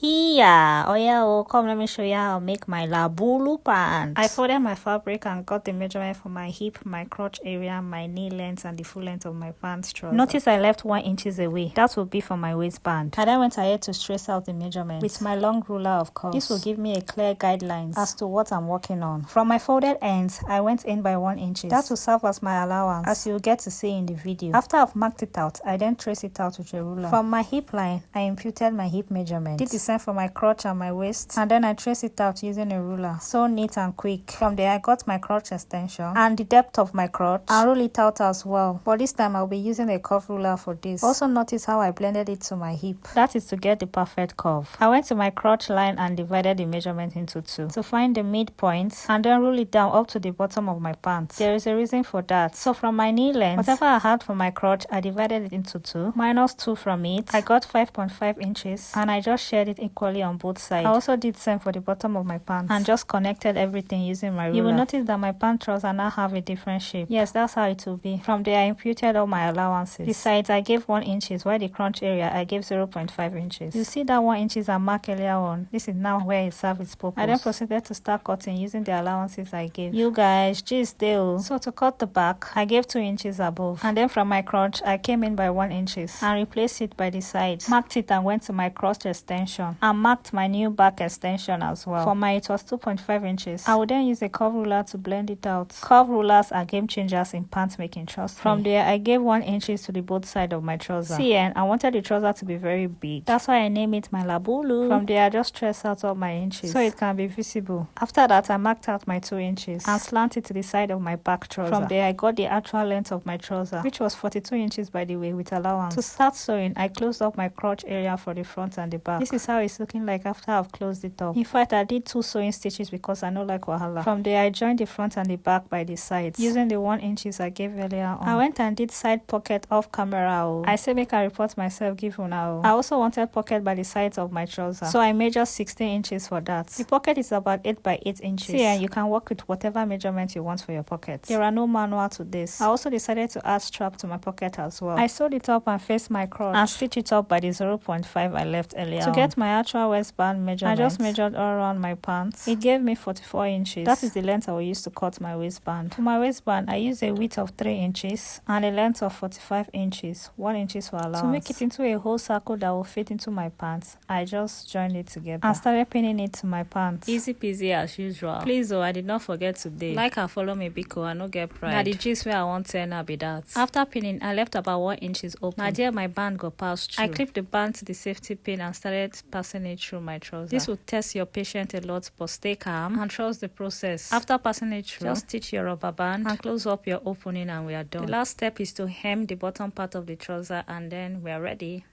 Yeah, oh yeah, oh, come let me show you how I make my labulu pant. I folded my fabric and got the measurement for my hip, my crotch area, my knee length, and the full length of my pants trouser. Notice I left 1 inch away. That will be for my waistband. I then went ahead to trace out the measurements with my long ruler, of course. This will give me a clear guidelines as to what I'm working on. From my folded ends, I went in by 1 inch. That will serve as my allowance, as you'll get to see in the video. After I've marked it out, I then trace it out with a ruler. From my hip line, I imputed my hip measurement. Did the same for my crotch and my waist, and then I trace it out using a ruler. So neat and quick. From there I got my crotch extension and the depth of my crotch and roll it out as well, but this time I'll be using a curve ruler for this. Also notice how I blended it to my hip. That is to get the perfect curve. I went to my crotch line and divided the measurement into 2 to find the midpoint and then roll it down up to the bottom of my pants. There is a reason for that. So from my knee length, whatever I had for my crotch, I divided it into 2 minus 2 from it. I got 5.5 inches and I just shared it equally on both sides. I also did same for the bottom of my pants and just connected everything using my ruler. You will notice that my pant trouser now have a different shape. Yes, that's how it will be. From there I imputed all my allowances. The sides I gave 1 inches, while the crotch area I gave 0.5 inches. You see that 1 inches I marked earlier on. This is now where it serves its purpose. I then proceeded to start cutting using the allowances I gave. You guys, gist deal. So to cut the back, I gave 2 inches above, and then from my crotch I came in by 1 inches and replaced it by the sides. Marked it and went to my crotch extension and marked my new back extension as well. For my it was 2.5 inches. I would then use a curve ruler to blend it out. Curve rulers are game changers in pant making, trust me. From there I gave 1 inches to the both side of my trouser. See, and I wanted the trouser to be very big. That's why I named it my labulu. From there I just traced out all my inches so it can be visible. After that I marked out my 2 inches and slanted to the side of my back trouser. From there I got the actual length of my trouser, which was 42 inches by the way, with allowance. To start sewing, I closed up my crotch area for the front and the back. This is how it's looking like after I've closed it up. In fact, I did 2 sewing stitches because I know like wahala. From there I joined the front and the back by the sides using the 1 inches I gave earlier on. I went and did side pocket off camera. I say make I report myself, give una. I also wanted pocket by the sides of my trouser, so I measured 16 inches for that. The pocket is about 8 by 8 inches. See, and you can work with whatever measurement you want for your pocket. There are no manual to this. I also decided to add strap to my pocket as well. I sewed it up and faced my crotch and stitched it up by the 0.5 I left earlier. To get my actual waistband measurement, I just measured all around my pants. It gave me 44 inches. That is the length I will use to cut my waistband. For my waistband, I used a width of 3 inches and a length of 45 inches, 1 inch for allowance. To make it into a whole circle that will fit into my pants, I just joined it together and started pinning it to my pants. Easy peasy as usual. Please I did not forget today. Like and follow me because I no get pride. Now the gist where I want to now be that. After pinning, I left about 1 inches open. Now there my band got passed through. I clipped the band to the safety pin and started passing it through my trouser. This will test your patience a lot, but stay calm and trust the process. After passing it through, just stitch your rubber band and close up your opening and we are done. The last step is to hem the bottom part of the trouser and then we are ready.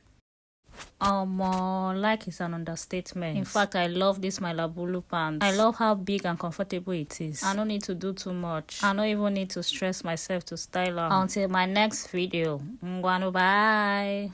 Like it's an understatement. In fact, I love this my labulu pants. I love how big and comfortable it is. I don't need to do too much. I don't even need to stress myself to style them. Until my next video. Bye.